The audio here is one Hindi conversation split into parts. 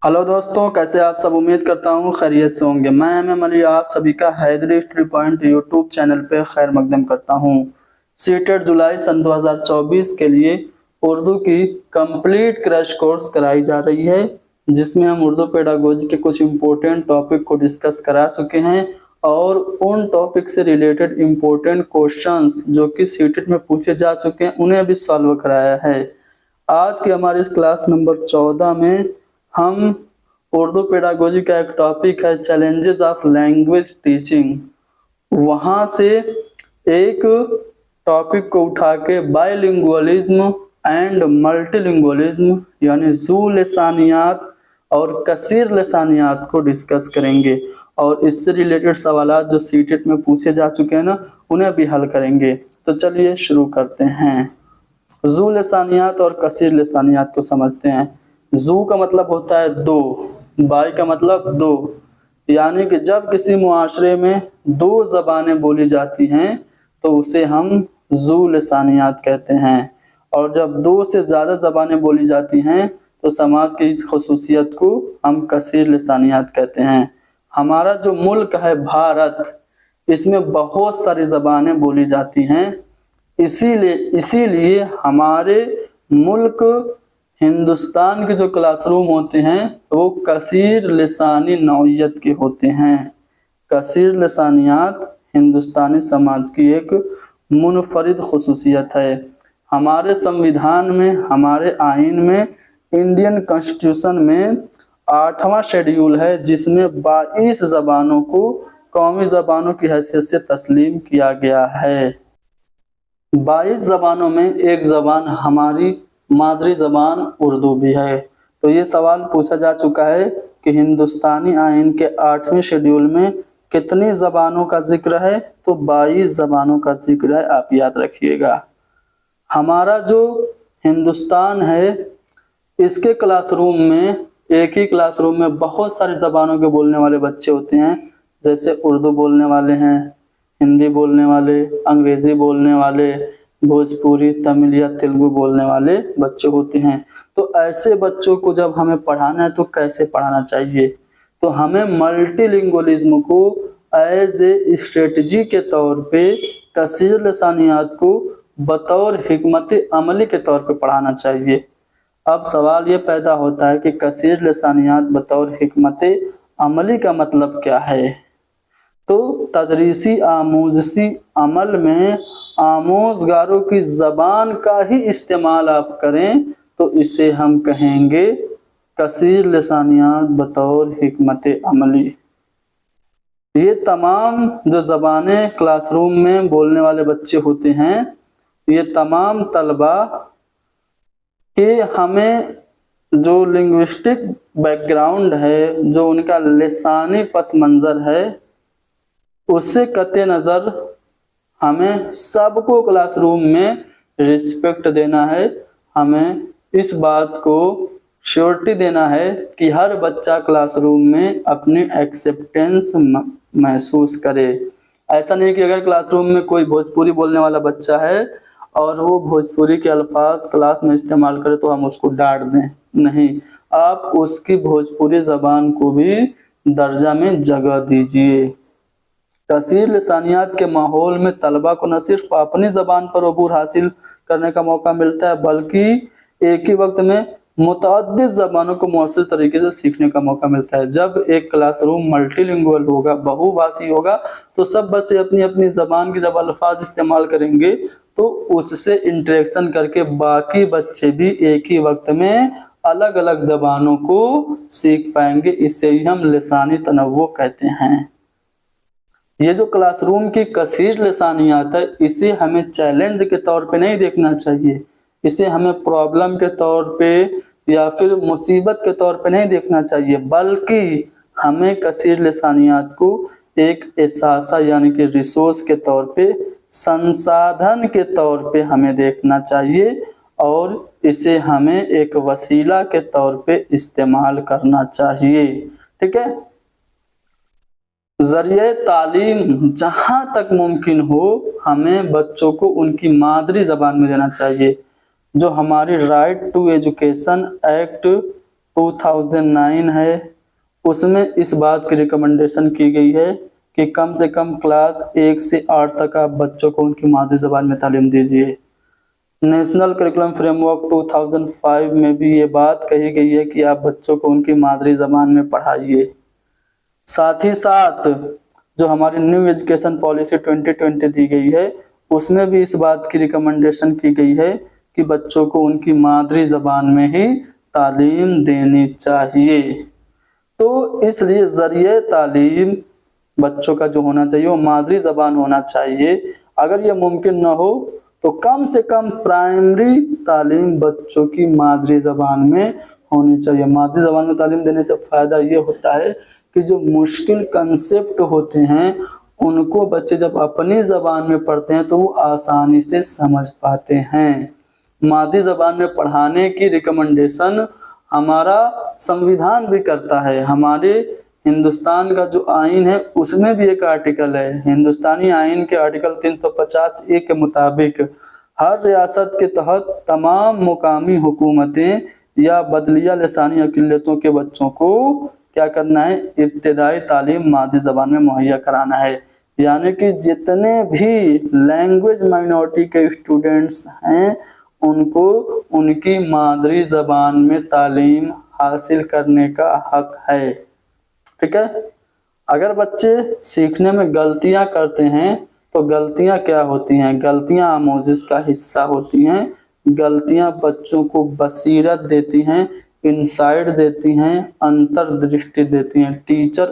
हेलो दोस्तों, कैसे आप सब। उम्मीद करता हूँ खैरियत से होंगे। मैं एम अली आप सभी का Haidari history point YouTube channel पे खैर मकदम करता हूँ। सीटेट जुलाई सन 2024 के लिए उर्दू की कंप्लीट क्रैश कोर्स कराई जा रही है, जिसमें हम उर्दू पेडागोजी के कुछ इम्पोर्टेंट टॉपिक को डिस्कस करा चुके हैं और उन टॉपिक से रिलेटेड इम्पोर्टेंट क्वेश्चंस जो कि सीटेट में पूछे जा चुके हैं उन्हें भी सॉल्व कराया है। आज की हमारी इस क्लास नंबर 14 में हम उर्दू पेडागोजी का एक टॉपिक है चैलेंजेस ऑफ लैंग्वेज टीचिंग, वहां से एक टॉपिक को उठा के बाइलिंगुअलिज्म एंड मल्टीलिंगुअलिज्म यानी जू लसानियात और कसीर लसानियात को डिस्कस करेंगे और इससे रिलेटेड सवाल जो सीटेट में पूछे जा चुके हैं ना उन्हें भी हल करेंगे। तो चलिए शुरू करते हैं। जू लसानियात और कसीर लसानियात को समझते हैं। जू का मतलब होता है दो, बाई का मतलब दो, यानी कि जब किसी मुआशरे में दो ज़बानें बोली जाती हैं तो उसे हम जू लसानियात कहते हैं, और जब दो से ज़्यादा ज़बानें बोली जाती हैं तो समाज की इस खसूसियत को हम कसीर लसानियात कहते हैं। हमारा जो मुल्क है भारत, इसमें बहुत सारी ज़बानें बोली जाती हैं, इसीलिए हमारे मुल्क हिंदुस्तान के जो क्लासरूम होते हैं वो कसीर लसानी नौइयत के होते हैं। कसीर लसानियात हिंदुस्तानी समाज की एक मुनफरिद खसूसियत है। हमारे संविधान में, हमारे आइन में, इंडियन कॉन्स्टिट्यूशन में 8वां शेड्यूल है जिसमें 22 ज़बानों को कौमी ज़बानों की हैसियत से तस्लीम किया गया है। 22 ज़बानों में एक ज़बान हमारी मादरी ज़बान उर्दू भी है। तो ये सवाल पूछा जा चुका है कि हिंदुस्तानी आइन के 8वें शेड्यूल में कितनी ज़बानों का जिक्र है, तो 22 ज़बानों का जिक्र है, आप याद रखिएगा। हमारा जो हिंदुस्तान है इसके क्लासरूम में, एक ही क्लासरूम में बहुत सारी ज़बानों के बोलने वाले बच्चे होते हैं, जैसे उर्दू बोलने वाले हैं, हिंदी बोलने वाले, अंग्रेजी बोलने वाले, भोजपुरी, तमिल या तेलुगु बोलने वाले बच्चे होते हैं। तो ऐसे बच्चों को जब हमें पढ़ाना है तो कैसे पढ़ाना चाहिए, तो हमें मल्टीलिंगुअलिज्म को एज ए स्ट्रेटजी के तौर पे कसीर लसानियात को बतौर हिकमत अमली के तौर पे पढ़ाना चाहिए। अब सवाल ये पैदा होता है कि कसीर लसानियात बतौर हिकमत अमली का मतलब क्या है। तो तदरीसी आमूजसी अमल में आमोजगारों की ज़बान का ही इस्तेमाल आप करें तो इसे हम कहेंगे कसीर लसानियात बतौर हिकमत अमली। ये तमाम जो ज़बानें क्लासरूम में बोलने वाले बच्चे होते हैं, ये तमाम तलबा के हमें जो लिंग्विस्टिक बैकग्राउंड है, जो उनका लिसानी पस मंज़र है, उससे कते नज़र हमें सबको क्लासरूम में रिस्पेक्ट देना है। हमें इस बात को श्योरिटी देना है कि हर बच्चा क्लासरूम में अपनी एक्सेप्टेंस महसूस करे। ऐसा नहीं कि अगर क्लासरूम में कोई भोजपुरी बोलने वाला बच्चा है और वो भोजपुरी के अल्फाज क्लास में इस्तेमाल करे तो हम उसको डांट दें, नहीं, आप उसकी भोजपुरी ज़बान को भी दर्जा में जगह दीजिए। कसीर लसानियात के माहौल में तलबा को न सिर्फ अपनी ज़बान पर अबूर हासिल करने का मौका मिलता है, बल्कि एक ही वक्त में मुतअद्दिद ज़बानों को मौसर तरीके से सीखने का मौका मिलता है। जब एक क्लासरूम मल्टीलिंगुअल होगा, बहुभाषी होगा, तो सब बच्चे अपनी अपनी ज़बान की जब अल्फाज इस्तेमाल करेंगे तो उससे इंटरेक्शन करके बाकी बच्चे भी एक ही वक्त में अलग अलग ज़बानों को सीख पाएंगे। इससे ही हम लिसानी तनव्वु कहते हैं। ये जो क्लासरूम की कसीर लसानियात है, इसे हमें चैलेंज के तौर पे नहीं देखना चाहिए, इसे हमें प्रॉब्लम के तौर पे या फिर मुसीबत के तौर पे नहीं देखना चाहिए, बल्कि हमें कसीर लसानियात को एक एहसासा यानी कि रिसोर्स के तौर पे, संसाधन के तौर पे हमें देखना चाहिए और इसे हमें एक वसीला के तौर पे इस्तेमाल करना चाहिए। ठीक है। ज़रिए तालीम जहाँ तक मुमकिन हो हमें बच्चों को उनकी मादरी ज़बान में देना चाहिए। जो हमारी राइट टू एजुकेशन एक्ट 2009 है, उसमें इस बात की रिकमेंडेशन की गई है कि कम से कम क्लास 1 से 8 तक आप बच्चों को उनकी मादरी ज़बान में तालीम दीजिए। नेशनल करिकुलम फ्रेमवर्क 2005 में भी ये बात कही गई है कि आप बच्चों को उनकी मादरी ज़बान में पढ़ाइए। साथ ही साथ जो हमारी न्यू एजुकेशन पॉलिसी 2020 दी गई है, उसमें भी इस बात की रिकमेंडेशन की गई है कि बच्चों को उनकी मादरी ज़बान में ही तालीम देनी चाहिए। तो इसलिए ज़रिए तालीम बच्चों का जो होना चाहिए वो मादरी ज़बान होना चाहिए। अगर ये मुमकिन न हो तो कम से कम प्राइमरी तालीम बच्चों की मादरी ज़बान में होनी चाहिए। मादरी ज़बान में तालीम देने से फ़ायदा ये होता है कि जो मुश्किल कंसेप्ट होते हैं उनको बच्चे जब अपनी ज़बान में पढ़ते हैं तो वो आसानी से समझ पाते हैं। मादरी ज़बान में पढ़ाने की रिकमेंडेशन हमारा संविधान भी करता है। हमारे हिंदुस्तान का जो आइन है उसमें भी एक आर्टिकल है, हिंदुस्तानी आइन के आर्टिकल 350A के मुताबिक हर रियासत के तहत तमाम मुकामी हुकूमतें या बदलिया लिसानी अक़लियतों के बच्चों को क्या करना है, इब्तिदाई तालीम मादरी ज़बान में मुहैया कराना है। यानी कि जितने भी लैंग्वेज माइनॉरिटी के स्टूडेंट्स हैं उनको उनकी मादरी ज़बान में तालीम हासिल करने का हक है। ठीक है। अगर बच्चे सीखने में गलतियां करते हैं तो गलतियां क्या होती हैं? गलतियां आमोज़िश का हिस्सा होती हैं। गलतियां बच्चों को बसीरत देती हैं, इंसाइट देती हैं, अंतर्दृष्टि देती हैं। टीचर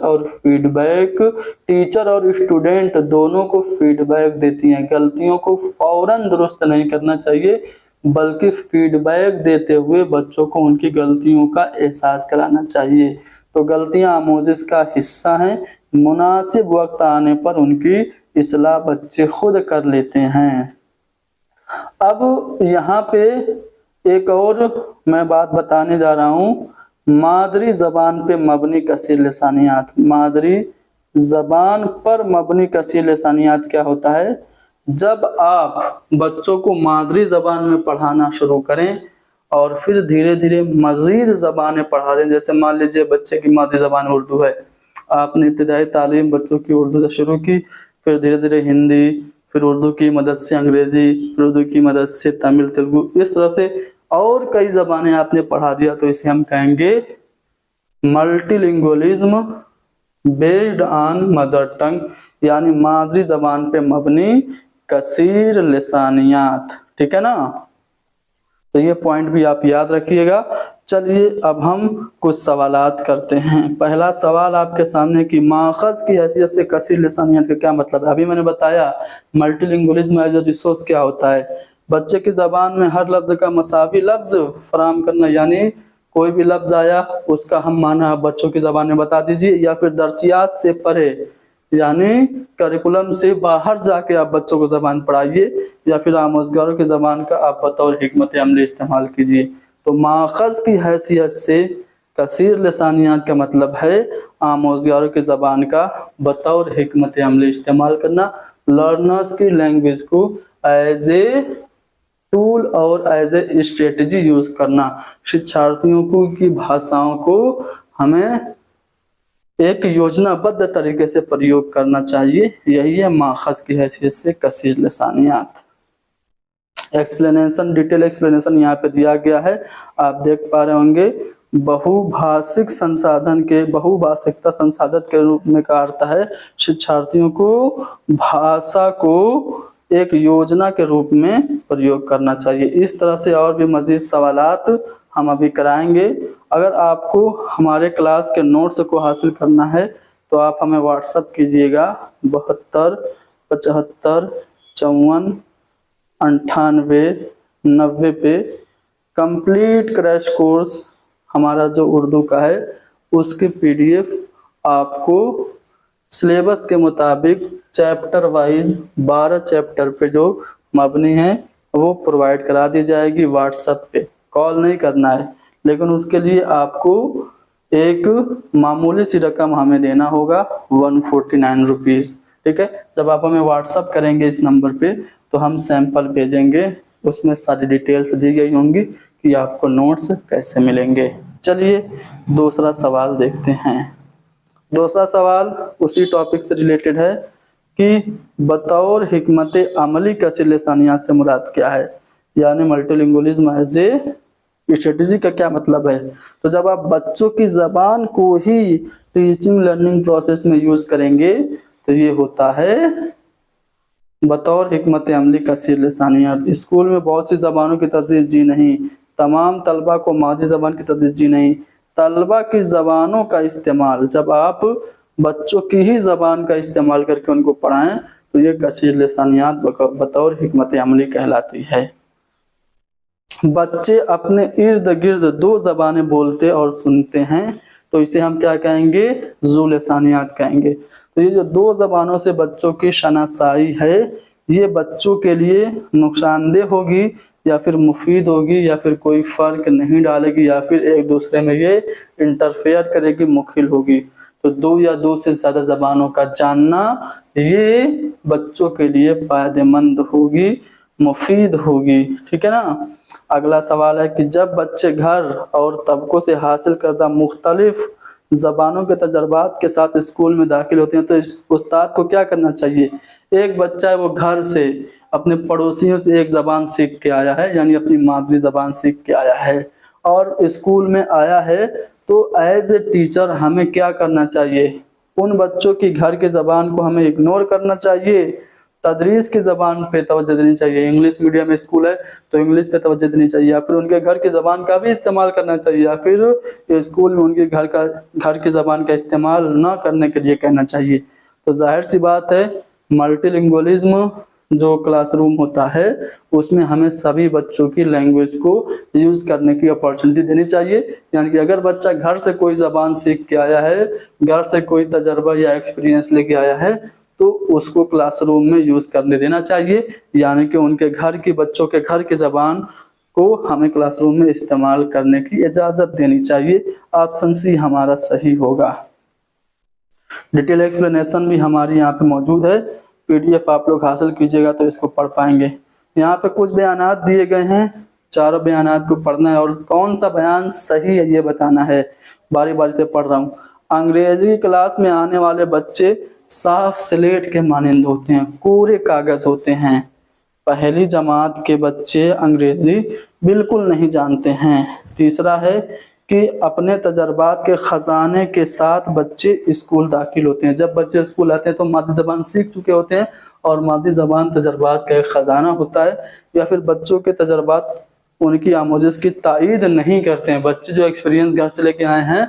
और स्टूडेंट दोनों को फीडबैक देती हैं। गलतियों को फौरन दुरुस्त नहीं करना चाहिए बल्कि फीडबैक देते हुए बच्चों को उनकी गलतियों का एहसास कराना चाहिए। तो गलतियां आमोज़िश का हिस्सा हैं। मुनासिब वक्त आने पर उनकी इस्लाह बच्चे खुद कर लेते हैं। अब यहाँ पे एक और मैं बात बताने जा रहा हूँ, मादरी ज़बान पे मबनी कसीर लिसानियात। मादरी ज़बान पर मबनी कसीर लिसानियात क्या होता है? जब आप बच्चों को मादरी ज़बान में पढ़ाना शुरू करें और फिर धीरे धीरे मज़ीद ज़बानें पढ़ा दें, जैसे मान लीजिए बच्चे की मादरी ज़बान उर्दू है, आपने इब्तिदाई तालीम बच्चों की उर्दू से शुरू की, फिर धीरे धीरे हिंदी, फिर उर्दू की मदद से अंग्रेज़ी, फिर उर्दू की मदद से तमिल, तेलुगु, इस तरह से और कई ज़बानें आपने पढ़ा दिया, तो इसे हम कहेंगे मल्टीलिंगुअलिज्म बेस्ड ऑन मदर टंग, यानी मादरी ज़बान पे मबनी कसीर लिसानियात। ठीक है ना? तो ये पॉइंट भी आप याद रखिएगा। चलिए अब हम कुछ सवालात करते हैं। पहला सवाल आपके सामने कि माखज़ की हैसियत से कसीर लिसानियत का क्या मतलब है? अभी मैंने बताया मल्टीलिंगुअलिज्म एज अ रिसोर्स क्या होता है। बच्चे की ज़बान में हर लफ्ज़ का मसावी लफ्ज़ फराहम करना, यानी कोई भी लफ्ज़ आया उसका हम माना आप बच्चों की ज़बान में बता दीजिए, या फिर दर्सियात से परे यानी करिकुलम से बाहर जाके आप बच्चों को ज़बान पढ़ाइए, या फिर आमोज़गारों की ज़बान का आप बतौर हिकमत अमली इस्तेमाल कीजिए। तो माखज़ की हैसियत से कसीर लिसानियात का मतलब है आमोज़गारों की ज़बान का बतौर हिकमत अमली इस्तेमाल करना, लर्नर्स की लैंग्वेज को एज ए टूल और एज ए स्ट्रेटजी यूज़ करना। शिक्षार्थियों को की भाषाओं को हमें एक योजनाबद्ध तरीके से प्रयोग करना चाहिए। यही है माखज़ की हैसियत से कसीर लिसानियात। एक्सप्लेनेशन, डिटेल एक्सप्लेनेशन यहाँ पे दिया गया है, आप देख पा रहे होंगे। बहुभाषिक संसाधन के बहुभाषिकता संसाधन के रूप में का अर्थ है शिक्षार्थियों को भाषा को एक योजना के रूप में प्रयोग करना चाहिए। इस तरह से और भी मज़ीद सवालात हम अभी कराएंगे। अगर आपको हमारे क्लास के नोट्स को हासिल करना है तो आप हमें व्हाट्सअप कीजिएगा 72 75 54 98 90 पे। कंप्लीट क्रैश कोर्स हमारा जो उर्दू का है उसकी PDF आपको सिलेबस के मुताबिक चैप्टर वाइज 12 चैप्टर पे जो मबनी है वो प्रोवाइड करा दी जाएगी। व्हाट्सएप पे कॉल नहीं करना है, लेकिन उसके लिए आपको एक मामूली सी रकम हमें देना होगा 149 रुपीज़। ठीक है, जब आप हमें व्हाट्सअप करेंगे इस नंबर पे तो हम सैंपल भेजेंगे, उसमें सारी डिटेल्स दी गई होंगी कि आपको नोट्स कैसे मिलेंगे। चलिए दूसरा सवाल देखते हैं। दूसरा सवाल उसी टॉपिक से रिलेटेड है कि बतौर हिकमत अमली कसीर लिसानियात से मुराद क्या है, यानी मल्टीलिंगुअलिज्म एज ए स्ट्रेटेजी का क्या मतलब है। तो जब आप बच्चों की जबान को ही टीचिंग लर्निंग प्रोसेस में यूज करेंगे तो ये होता है बतौर हिकमत अमली कसीर लिसानियात। स्कूल में बहुत सी जबानों की तदरीस जी नहीं, तमाम तलबा को मादी जबान की तदरीस जी नहीं, तलबा की जबानों का इस्तेमाल, जब आप बच्चों की ही जबान का इस्तेमाल करके उनको पढ़ाएं तो ये कसीर लिसानियात बतौर हिकमत अमली कहलाती है। बच्चे अपने इर्द गिर्द दो जबानें बोलते और सुनते हैं तो इसे हम क्या कहेंगे, ज़ू लिसानियात कहेंगे। तो ये जो दो जबानों से बच्चों की शनासाई है ये बच्चों के लिए नुकसानदेह होगी या फिर मुफीद होगी या फिर कोई फ़र्क नहीं डालेगी या फिर एक दूसरे में ये इंटरफेयर करेगी, मुखिल होगी। तो दो या दो से ज़्यादा जबानों का जानना ये बच्चों के लिए फ़ायदेमंद होगी, मुफीद होगी, ठीक है ना। अगला सवाल है कि जब बच्चे घर और तबकों से हासिल करदा मुख्तलिफ जबानों के तजर्बात के साथ स्कूल में दाखिल होते हैं तो इस उस्ताद को क्या करना चाहिए। एक बच्चा है वो घर से अपने पड़ोसियों से एक ज़बान सीख के आया है, यानी अपनी मादरी ज़बान सीख के आया है और स्कूल में आया है, तो एज ए टीचर हमें क्या करना चाहिए, उन बच्चों की घर की ज़बान को हमें इग्नोर करना चाहिए, तदरीस की ज़बान पे तवज्जो देनी चाहिए। इंग्लिश मीडियम स्कूल है तो इंग्लिश पे तवज्जो देनी चाहिए या फिर उनके घर की ज़बान का भी इस्तेमाल करना चाहिए या फिर स्कूल में उनके घर की ज़बान का इस्तेमाल ना करने के लिए कहना चाहिए। तो जाहिर सी बात है मल्टीलिंगुअलिज्म जो क्लासरूम होता है उसमें हमें सभी बच्चों की लैंग्वेज को यूज़ करने की अपॉर्चुनिटी देनी चाहिए। यानी कि अगर बच्चा घर से कोई ज़बान सीख के आया है, घर से कोई तजर्बा या एक्सपीरियंस लेके आया है तो उसको क्लासरूम में यूज़ करने देना चाहिए, यानी कि उनके घर की बच्चों के घर की ज़बान को हमें क्लासरूम में इस्तेमाल करने की इजाज़त देनी चाहिए। ऑप्शन सी हमारा सही होगा। डिटेल एक्सप्लेनेशन भी हमारी यहाँ पे मौजूद है, PDF आप लोग हासिल कीजिएगा तो इसको पढ़ पाएंगे। यहाँ पे कुछ बयानात दिए गए हैं, चारों बयानात को पढ़ना है और कौन सा बयान सही है ये बताना है। बारी बारी से पढ़ रहा हूँ। अंग्रेजी क्लास में आने वाले बच्चे साफ स्लेट के मानंद होते हैं, कोरे कागज होते हैं। पहली जमात के बच्चे अंग्रेजी बिल्कुल नहीं जानते हैं। तीसरा है कि अपने तजर्बात के ख़जाने के साथ बच्चे स्कूल दाखिल होते हैं। जब बच्चे स्कूल आते हैं तो मादी ज़बान सीख चुके होते हैं और मादी ज़बान तजर्बात का एक ख़जाना होता है, या फिर बच्चों के तजर्बात उनकी आमोज़िश की तायीद नहीं करते हैं। बच्चे जो एक्सपीरियंस घर से लेके आए हैं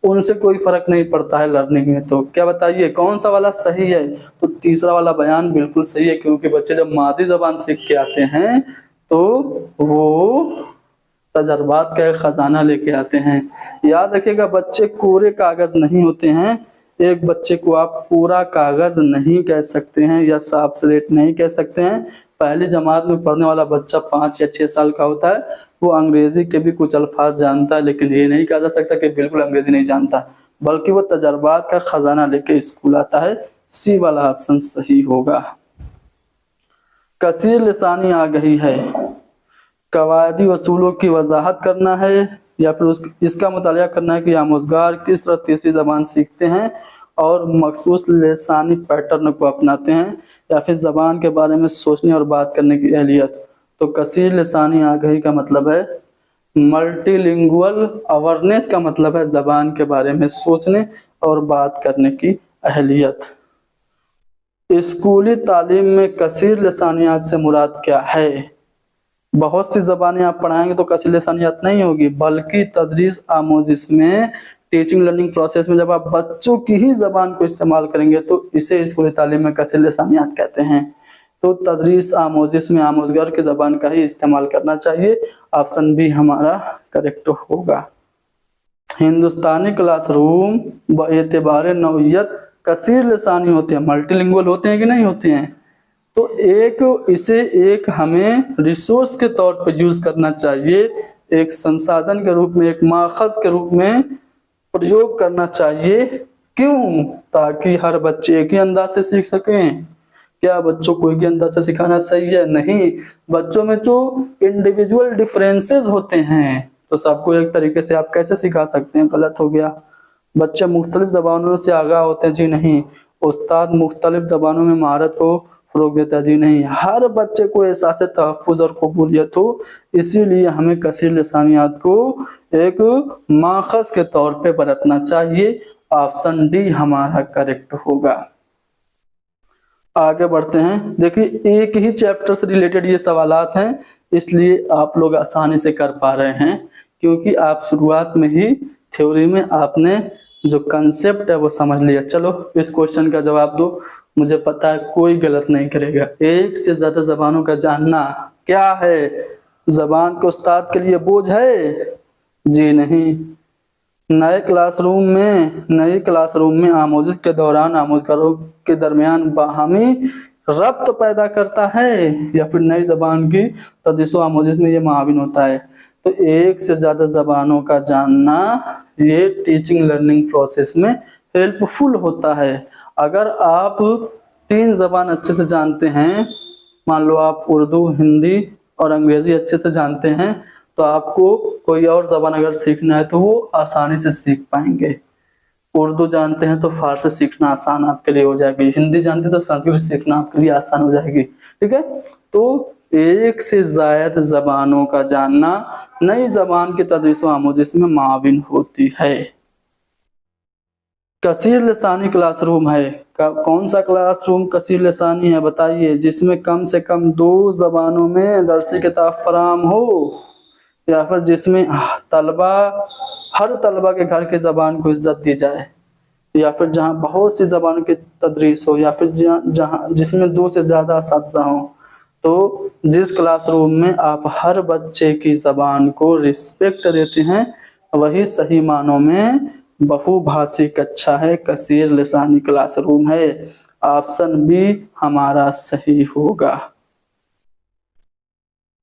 उनसे कोई फ़र्क नहीं पड़ता है लर्निंग में। तो क्या बताइए कौन सा वाला सही है। तो तीसरा वाला बयान बिल्कुल सही है, क्योंकि बच्चे जब मादी ज़बान सीख के आते हैं तो वो तजर्बात का एक ख़जाना लेके आते हैं। याद रखिएगा बच्चे कोरे कागज़ नहीं होते हैं। एक बच्चे को आप पूरा कागज़ नहीं कह सकते हैं या साफ स्लेट नहीं कह सकते हैं। पहली जमात में पढ़ने वाला बच्चा 5 या 6 साल का होता है, वो अंग्रेज़ी के भी कुछ अल्फाज जानता है, लेकिन ये नहीं कहा जा सकता कि बिल्कुल अंग्रेज़ी नहीं जानता, बल्कि वो तजर्बात का ख़जाना लेके स्कूल आता है। सी वाला ऑप्शन सही होगा। कसीर लिसानी आ गई है, कवायदी असूलों की वजाहत करना है या फिर इसका मुतालिया करना है कि आमोज़गार किस तरह तीसरी ज़बान सीखते हैं और मखसूस लिसानी पैटर्न को अपनाते हैं, या फिर ज़बान के बारे में सोचने और बात करने की अहलियत। तो कसीर लिसानी आगाही का मतलब है मल्टीलिंगुअल अवेयरनेस का मतलब है ज़बान के बारे में सोचने और बात करने की अहलियत। स्कूली तालीम में कसीर लिसानियात से मुराद क्या है। बहुत सी ज़बानें आप पढ़ाएंगे तो कसीर लिसानियात नहीं होगी, बल्कि तदरीस आमोज़िश में टीचिंग लर्निंग प्रोसेस में जब आप बच्चों की ही ज़बान को इस्तेमाल करेंगे तो इसे स्कूली तालीम में कसीर लिसानियात कहते हैं। तो तदरीस आमोज़िश में आमोज़गर की ज़बान का ही इस्तेमाल करना चाहिए। ऑप्शन बी हमारा करेक्ट होगा। हिंदुस्तानी क्लासरूम बएतबार नौइयत कसीर लिसानी होते हैं, मल्टीलिंगुअल होते हैं कि नहीं होते हैं। तो इसे एक हमें रिसोर्स के तौर पर यूज़ करना चाहिए, एक संसाधन के रूप में, एक माखज़ के रूप में प्रयोग करना चाहिए। क्यों? ताकि हर बच्चे एक ही अंदाज से सीख सकें। क्या बच्चों को एक ही अंदाज से सिखाना सही है? नहीं, बच्चों में जो इंडिविजुअल डिफरेंसेस होते हैं तो सबको एक तरीके से आप कैसे सिखा सकते हैं, गलत हो गया। बच्चे मुख्तलिफ जबानों से आगाह होते हैं, जी नहीं। उस्ताद मुख्तलिफ जबानों में महारत को फरोग देता है, जी नहीं। हर बच्चे को एहसास तहफ़्फ़ुज़ और कबूलियत हो, इसीलिए हमें कसीर लिसानियात को एक माखज़ के तौर पे बरतना चाहिए। ऑप्शन डी हमारा करेक्ट होगा। आगे बढ़ते हैं। देखिए एक ही चैप्टर से रिलेटेड ये सवालात हैं, इसलिए आप लोग आसानी से कर पा रहे हैं, क्योंकि आप शुरुआत में ही थ्योरी में आपने जो कंसेप्ट है वो समझ लिया। चलो इस क्वेश्चन का जवाब दो, मुझे पता है कोई गलत नहीं करेगा। एक से ज्यादा जबानों का जानना क्या है, जबान के उस्ताद के लिए बोझ है? जी नहीं। नए क्लासरूम में आमोजिश के दौरान आमोजगारों के दरमियान बाहमी रब्त पैदा करता है, या फिर नई जबान की तदरीस व आमोजिश में ये माविन होता है। तो एक से ज्यादा जबानों का जानना ये टीचिंग लर्निंग प्रोसेस में हेल्पफुल होता है। अगर आप 3 जबान अच्छे से जानते हैं, मान लो आप उर्दू, हिंदी और अंग्रेजी अच्छे से जानते हैं, तो आपको कोई और जबान अगर सीखना है तो वो आसानी से सीख पाएंगे। उर्दू जानते हैं तो फारसी सीखना आसान आपके लिए हो जाएगी, हिंदी जानते हैं तो संस्कृत सीखना आपके लिए आसान हो जाएगी। ठीक है, तो एक से ज्यादा जबानों का जानना नई जबान की तदरीस व आमोजिश में माविन होती है। कसीर लिसानी क्लासरूम है, कौन सा क्लासरूम कसीर लिसानी है बताइए, जिसमें कम से कम 2 जबानों में दरसी किताब फराम हो, या फिर जिसमें हर तलबा के घर के जबान को इज्जत दी जाए, या फिर जहाँ बहुत सी जबानों की तदरीस हो, या फिर जहाँ जिसमें 2 से ज्यादा असातिज़ा हो। तो जिस क्लासरूम में आप हर बच्चे की जबान को रिस्पेक्ट देते हैं, वही सही मानों में बहुभाषी कक्षा है, कसीर लिसानी क्लासरूम है। ऑप्शन बी हमारा सही होगा।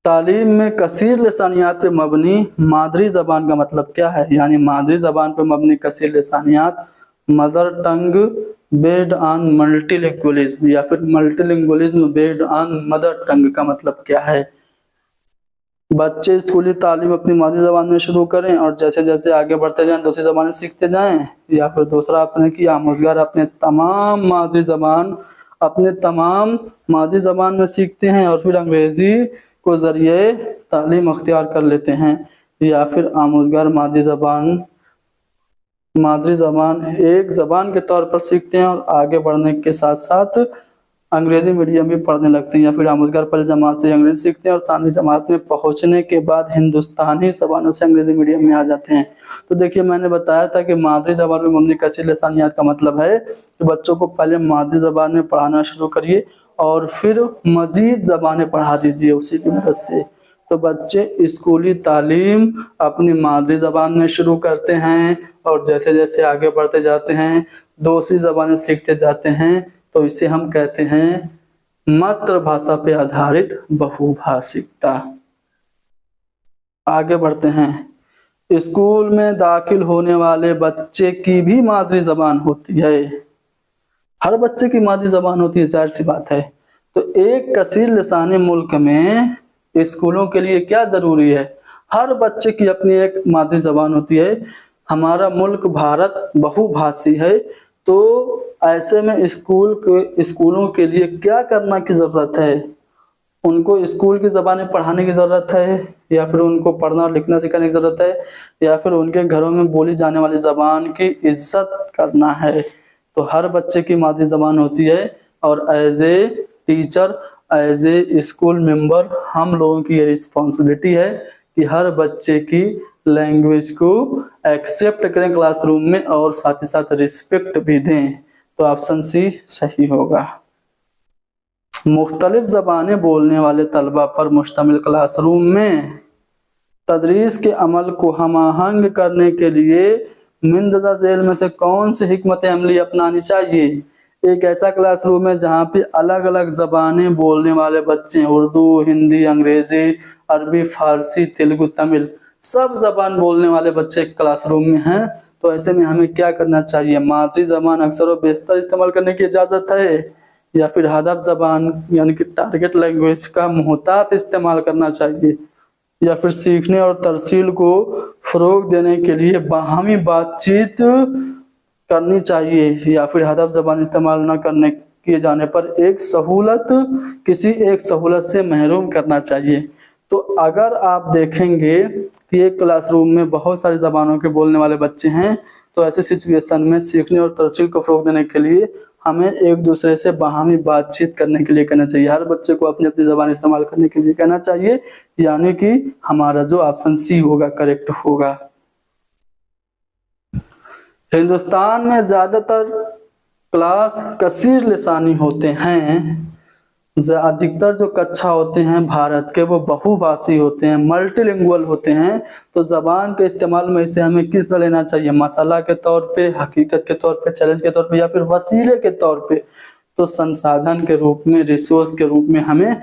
तालीम में कसीर लिसानियात पे मबनी मादरी जबान का मतलब क्या है, यानी मादरी जबान पे मबनी कसीर लिसानियात mother tongue based on multilingualism, या फिर multilingualism based on mother tongue का मतलब क्या है। बच्चे स्कूली तालीम अपनी मादरी जबान में शुरू करें और जैसे जैसे आगे बढ़ते जाएं दूसरी जबानें सीखते जाएं, या फिर दूसरा ऑप्शन है कि आमोजगार अपने तमाम मादरी जबान में सीखते हैं और फिर अंग्रेजी को जरिए तालीम अख्तियार कर लेते हैं, या फिर आमोजगार मादरी जबान एक जबान के तौर पर सीखते हैं और आगे बढ़ने के साथ साथ अंग्रेजी मीडियम भी पढ़ने लगते हैं, या फिर आमोजगार पहली जमात से अंग्रेजी सीखते हैं और 7वीं जमात में पहुंचने के बाद हिंदुस्तानी जबानों से अंग्रेजी मीडियम में आ जाते हैं। तो देखिए मैंने बताया था कि मादरी जबान में मबनी कसीर लिसानियात का मतलब है कि बच्चों को पहले मादरी जबान में पढ़ाना शुरू करिए और फिर मजीद जबानें पढ़ा दीजिए उसी की मदद से। तो बच्चे स्कूली तालीम अपनी मादरी जबान में शुरू करते हैं और जैसे जैसे आगे बढ़ते जाते हैं दूसरी जबानें सीखते जाते हैं, तो इसे हम कहते हैं मातृभाषा पे आधारित बहुभाषिकता। आगे बढ़ते हैं। स्कूल में दाखिल होने वाले बच्चे की भी मादरी जबान होती है, हर बच्चे की मादरी जबान होती है, जाहिर सी बात है। तो एक कसीर लिसानी मुल्क में स्कूलों के लिए क्या जरूरी है, हर बच्चे की अपनी एक मादरी जबान होती है। हमारा मुल्क भारत बहुभाषी है, तो ऐसे में स्कूलों के लिए क्या करना की जरूरत है, उनको स्कूल की जबानें पढ़ाने की जरूरत है, या फिर उनको पढ़ना और लिखना सिखाने की जरूरत है, या फिर उनके घरों में बोली जाने वाली जबान की इज्जत करना है। तो हर बच्चे की मादरी जबान होती है और as a teacher, as a school member हम लोगों की ये रिस्पॉन्सिबिलिटी है कि हर बच्चे की लैंग्वेज को एक्सेप्ट करें क्लासरूम में और साथ ही साथ रिस्पेक्ट भी दें। तो ऑप्शन सी सही होगा। मुख्तलिफ ज़बानें बोलने वाले तलबा पर मुश्तमिल क्लासरूम में तदरीस के अमल को हमाहंग करने के लिए मुंदरजा झेल में से कौन सी हिकमत अमली अपनानी चाहिए। एक ऐसा क्लासरूम है जहाँ पे अलग अलग ज़बानें बोलने वाले बच्चे, उर्दू, हिंदी, अंग्रेजी, अरबी, फारसी, तेलुगु, तमिल, सब जबान बोलने वाले बच्चे क्लासरूम में हैं। तो ऐसे में हमें क्या करना चाहिए, मादरी जबान अक्सर और बेशतर इस्तेमाल करने की इजाज़त है, या फिर हदफ जबान यानी कि टारगेट लैंग्वेज का मुहतात इस्तेमाल करना चाहिए। या फिर सीखने और तरसील को फरोग देने के लिए बाहमी बातचीत करनी चाहिए, या फिर हदफ ज़बान इस्तेमाल न करने किए जाने पर किसी एक सहूलत से महरूम करना चाहिए। तो अगर आप देखेंगे कि एक क्लासरूम में बहुत सारी ज़बानों के बोलने वाले बच्चे हैं, तो ऐसे सिचुएशन में सीखने और तरसील को फ़रोग देने के लिए हमें एक दूसरे से बाहमी बातचीत करने के लिए कहना चाहिए। हर बच्चे को अपनी अपनी ज़बान इस्तेमाल करने के लिए कहना चाहिए, यानी कि हमारा जो ऑप्शन सी होगा करेक्ट होगा। हिंदुस्तान में ज़्यादातर क्लास कसीर लिसानी होते हैं। अधिकतर जो कक्षा होते हैं भारत के वो बहुभाषी होते हैं, मल्टीलिंगुअल होते हैं। तो जबान के इस्तेमाल में इसे हमें किस तरह लेना चाहिए, मसाला के तौर पे, हकीकत के तौर पे, चैलेंज के तौर पे, या फिर वसीले के तौर पे। तो संसाधन के रूप में, रिसोर्स के रूप में हमें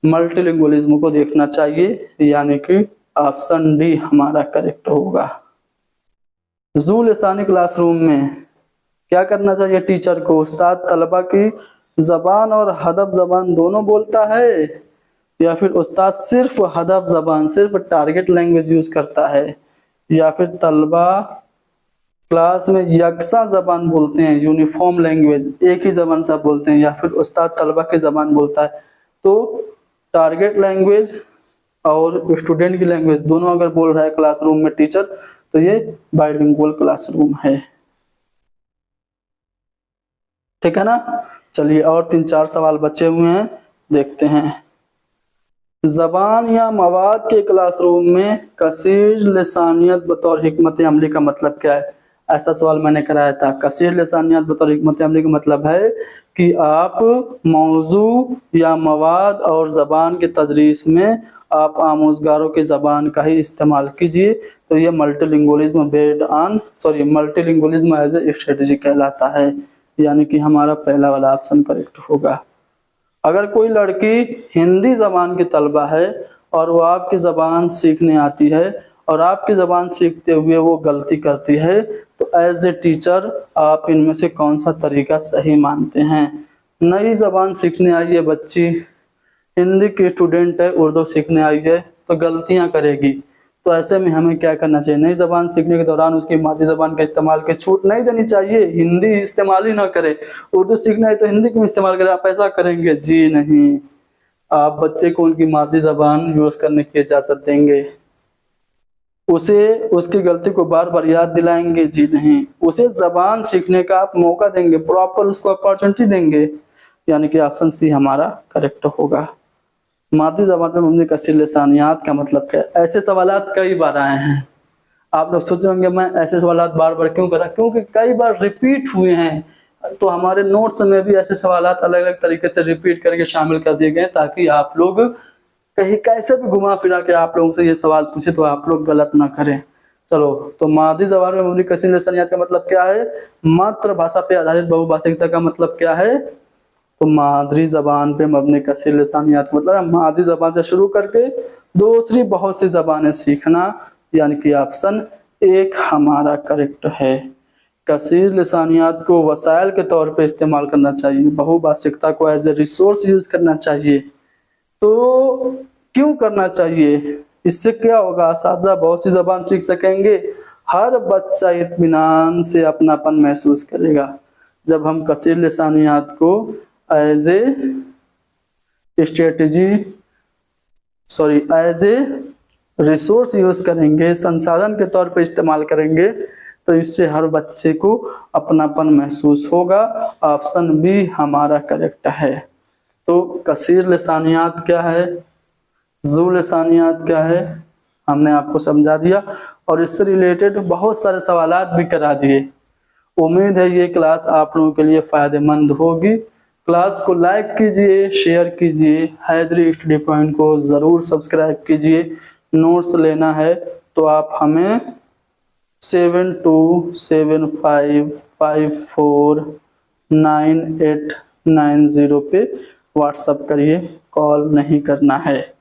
मल्टीलिंगुअलिज्म को देखना चाहिए, यानी कि ऑप्शन डी हमारा करेक्ट होगा। ज़ू लिसानी क्लासरूम में क्या करना चाहिए टीचर को, उस्ताद तलबा की जबान और हदफ जबान दोनों बोलता है, या फिर उस्ताद सिर्फ हदफ जबान, सिर्फ टारगेट लैंग्वेज यूज करता है, या फिर तलबा क्लास में यकसा जबान बोलते हैं, यूनिफॉर्म लैंग्वेज, एक ही जबान सब बोलते हैं, या फिर उस्ताद तलबा की जबान बोलता है। तो टारगेट लैंग्वेज और स्टूडेंट की लैंग्वेज दोनों अगर बोल रहा है क्लासरूम में टीचर, तो ये बाइलिंगुअल क्लासरूम है। ठीक है ना। चलिए और 3-4 सवाल बचे हुए हैं, देखते हैं। जबान या मवाद के क्लासरूम में कसीर लिसानियत बतौर हिकमत अमली का मतलब क्या है? ऐसा सवाल मैंने कराया था। कसीर लिसानियत बतौर हिकमत अमली का मतलब है कि आप मौजू या मवाद और जबान के तदरीस में आप आमोजगारों की जबान का ही इस्तेमाल कीजिए। तो ये multilingualism multilingualism as a strategy कहलाता है, यानी कि हमारा पहला वाला ऑप्शन करेक्ट होगा। अगर कोई लड़की हिंदी जबान की तलबा है और वो आपकी जबान सीखने आती है और आपकी जबान सीखते हुए वो गलती करती है, तो एज ए टीचर आप इनमें से कौन सा तरीका सही मानते हैं? नई जबान सीखने आई है बच्ची, हिंदी की स्टूडेंट है, उर्दू सीखने आई है, तो गलतियां करेगी। तो ऐसे में हमें क्या करना चाहिए? नई जबान सीखने के दौरान उसकी मादरी जबान का इस्तेमाल की छूट नहीं देनी चाहिए। हिंदी इस्तेमाल ही ना करे, उर्दू सीखना है तो हिंदी क्यों इस्तेमाल करें? आप ऐसा करेंगे? जी नहीं, आप बच्चे को उनकी मादरी जबान यूज करने की इजाजत देंगे, उसे उसकी गलती को बार बार याद दिलाएंगे? जी नहीं, उसे जबान सीखने का आप मौका देंगे, प्रॉपर उसको अपॉर्चुनिटी देंगे, यानी कि ऑप्शन सी हमारा करेक्ट होगा। मादरी ज़बान में मबनी कसीर लिसानियात का मतलब क्या है? ऐसे सवालात कई बार आए हैं। आप लोग सोच रहे होंगे मैं ऐसे सवालात बार बार क्यों करा, क्योंकि कई बार रिपीट हुए हैं। तो हमारे नोट्स में भी ऐसे सवालात अलग अलग तरीके से रिपीट करके शामिल कर दिए गए, ताकि आप लोग कहीं कैसे भी घुमा फिरा के आप लोगों से ये सवाल पूछे तो आप लोग गलत ना करें। चलो, तो मादरी ज़बान में मबनी कसीर लिसानियात का मतलब क्या है? मातृभाषा पे आधारित बहुभाषिकता का मतलब क्या है? तो मादरी जबान पे मबनी कसीर लिसानियात मतलब मादरी जबान से शुरू करके दूसरी बहुत सी जबानें सीखना, यानी कि ऑप्शन एक हमारा करेक्ट है। कसीर लिसानियात को वसाइल के तौर पे इस्तेमाल करना चाहिए, बहुभाषिकता को एज ए रिसोर्स यूज करना चाहिए। तो क्यों करना चाहिए? इससे क्या होगा? असातिज़ा बहुत सी जबान सीख सकेंगे, हर बच्चा इत्मीनान से अपनापन महसूस करेगा। जब हम कसीर लिसानियात को एज ए रिसोर्स यूज करेंगे, संसाधन के तौर पे इस्तेमाल करेंगे, तो इससे हर बच्चे को अपनापन महसूस होगा। ऑप्शन बी हमारा करेक्ट है। तो कसीर लिसानियात क्या है, ज़ू लिसानियात क्या है, हमने आपको समझा दिया और इससे रिलेटेड बहुत सारे सवालात भी करा दिए। उम्मीद है ये क्लास आप लोगों के लिए फायदेमंद होगी। क्लास को लाइक कीजिए, शेयर कीजिए, हैदरी स्टडी पॉइंट को ज़रूर सब्सक्राइब कीजिए। नोट्स लेना है तो आप हमें 7275549890 पे व्हाट्सएप करिए, कॉल नहीं करना है।